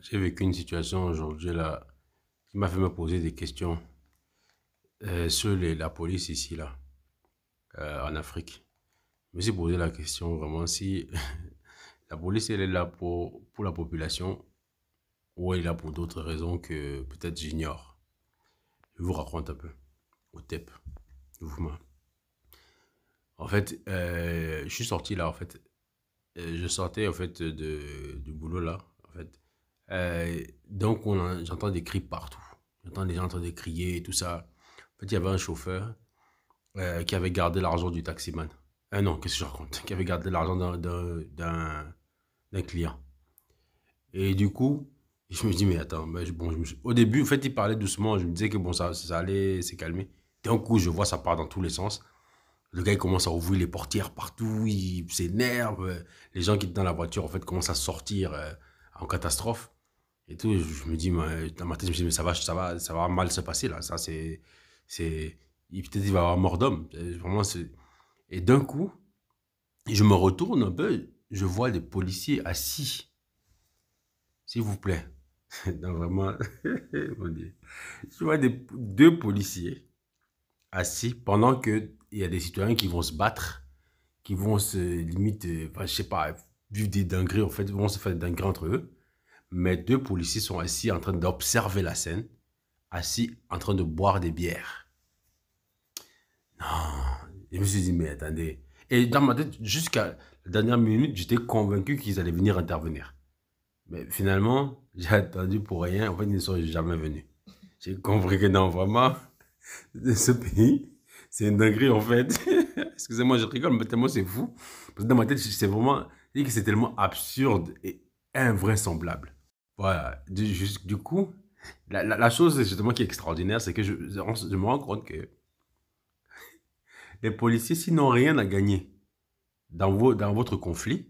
J'ai vécu une situation aujourd'hui là qui m'a fait me poser des questions sur la police ici là en Afrique. Je me suis posé la question vraiment si la police elle est là pour la population ou elle est là pour d'autres raisons que peut-être j'ignore. Je vous raconte un peu au TEP, mouvement. En fait, je suis sorti là en fait. Je sortais en fait du boulot là en fait. Donc j'entends des cris partout. J'entends des gens en train de crier et tout ça. En fait, il y avait un chauffeur qui avait gardé l'argent du taximan. Non, qu'est-ce que je raconte? Qui avait gardé l'argent d'un client. Et du coup, je me dis, mais attends, bon, au début, en fait, il parlait doucement. Je me disais que bon, ça allait se calmer. D'un coup, je vois ça part dans tous les sens. Le gars, il commence à ouvrir les portières partout. Il s'énerve. Les gens qui étaient dans la voiture, en fait, commencent à sortir en catastrophe. Et tout, je me dis, dans ma tête, je me dis, mais ça va mal se passer là. Ça, peut-être il va y avoir mort d'homme. Vraiment, et d'un coup, je me retourne un peu, je vois des policiers assis, s'il vous plaît. Non, vraiment, mon Dieu. Je vois deux policiers assis pendant qu'il y a des citoyens qui vont se battre, qui vont se limite, enfin, je sais pas, vivre des dingueries, en fait, vont se faire des dingueries entre eux. Mais deux policiers sont assis en train d'observer la scène, assis en train de boire des bières. Non, je me suis dit, mais attendez. Et dans ma tête, jusqu'à la dernière minute, j'étais convaincu qu'ils allaient venir intervenir. Mais finalement, j'ai attendu pour rien. En fait, ils ne sont jamais venus. J'ai compris que non, vraiment, ce pays, c'est une dinguerie en fait. Excusez-moi, je rigole, mais tellement c'est fou. Parce que dans ma tête, c'est vraiment, je dis que c'est tellement absurde et invraisemblable. Voilà. Du coup, la chose justement qui est extraordinaire, c'est que je me rends compte que les policiers, s'ils n'ont rien à gagner dans votre conflit,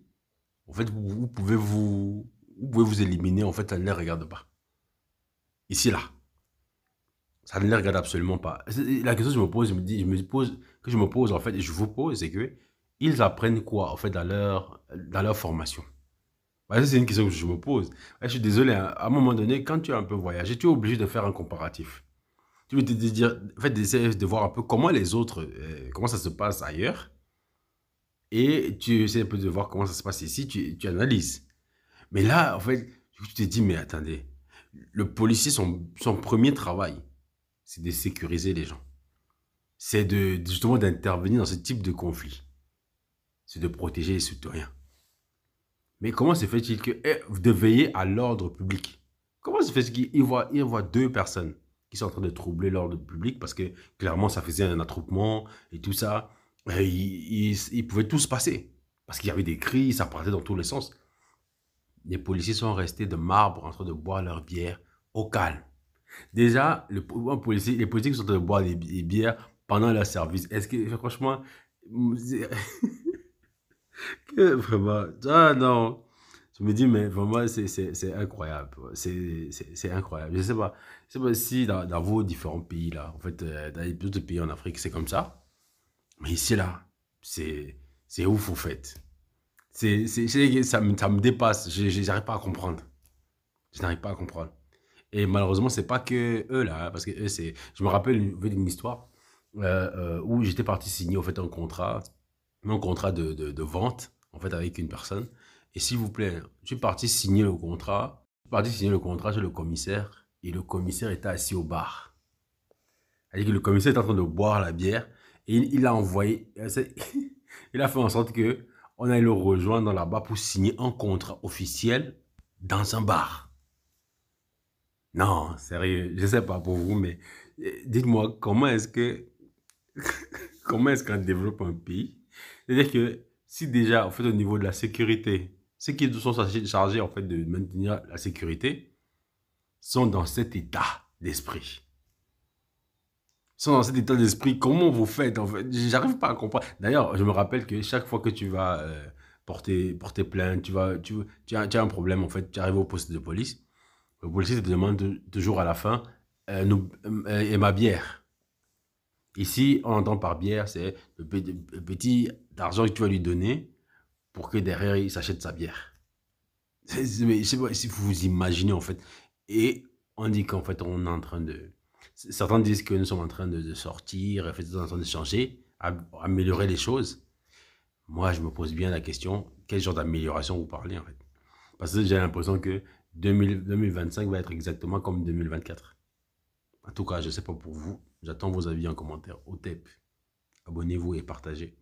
en fait, vous pouvez vous éliminer, en fait, ça ne les regarde pas. Ici, là, ça ne les regarde absolument pas. La question que je me pose, que je me pose, en fait, et je vous pose, c'est que ils apprennent quoi, en fait, dans leur formation? Bah, ça, c'est une question que je me pose. Ouais, je suis désolé, hein, à un moment donné, quand tu as un peu voyagé, tu es obligé de faire un comparatif. Tu veux te dire, en fait, d'essayer de voir un peu comment les autres, comment ça se passe ailleurs, et tu essaies un peu de voir comment ça se passe ici, tu analyses. Mais là, en fait, tu te dis, mais attendez, le policier, son premier travail, c'est de sécuriser les gens. C'est justement d'intervenir dans ce type de conflit. C'est de protéger les citoyens. Mais comment se fait-il que de veiller à l'ordre public? Comment se fait-il qu'il voit deux personnes qui sont en train de troubler l'ordre public parce que clairement ça faisait un attroupement et tout ça. Il pouvait tout se passer parce qu'il y avait des cris, ça partait dans tous les sens. Les policiers sont restés de marbre en train de boire leur bière au calme. Déjà, les policiers qui sont en train de boire des bières pendant leur service, est-ce que franchement, vraiment, ah non, je me dis, mais vraiment, c'est incroyable. C'est incroyable. Je sais pas si dans vos différents pays, là, en fait, dans les autres pays en Afrique, c'est comme ça. Mais ici, là, c'est ouf, au fait. Ça me dépasse. J'arrive pas à comprendre. Je n'arrive pas à comprendre. Et malheureusement, c'est pas que eux, là, hein, parce que eux, je me rappelle une histoire où j'étais parti signer, en fait, un contrat de vente, en fait, avec une personne. Et s'il vous plaît, je suis parti signer le contrat. Je suis parti signer le contrat chez le commissaire. Et le commissaire était assis au bar. C'est-à-dire que le commissaire est en train de boire la bière. Et il a envoyé. Il a fait en sorte que on aille le rejoindre là-bas pour signer un contrat officiel dans un bar. Non, sérieux, je sais pas pour vous, mais dites-moi, comment est-ce qu'on développe un pays? C'est-à-dire que si déjà, en fait, au niveau de la sécurité, ceux qui sont chargés, en fait, de maintenir la sécurité sont dans cet état d'esprit. Sont dans cet état d'esprit, comment vous faites, en fait? J'arrive pas à comprendre. D'ailleurs, je me rappelle que chaque fois que tu vas porter plainte, tu as un problème, en fait, tu arrives au poste de police, le policier te demande toujours à la fin, et ma bière. Ici, on entend par bière, c'est le petit argent que tu vas lui donner pour que derrière, il s'achète sa bière. Mais je sais pas si vous vous imaginez, en fait. Et on dit qu'en fait, on est en train de... Certains disent que nous sommes en train de sortir, en fait, nous sommes en train de changer, améliorer les choses. Moi, je me pose bien la question, quel genre d'amélioration vous parlez, en fait? Parce que j'ai l'impression que 2025 va être exactement comme 2024. En tout cas, je ne sais pas pour vous. J'attends vos avis en commentaire. Au TEP, abonnez-vous et partagez.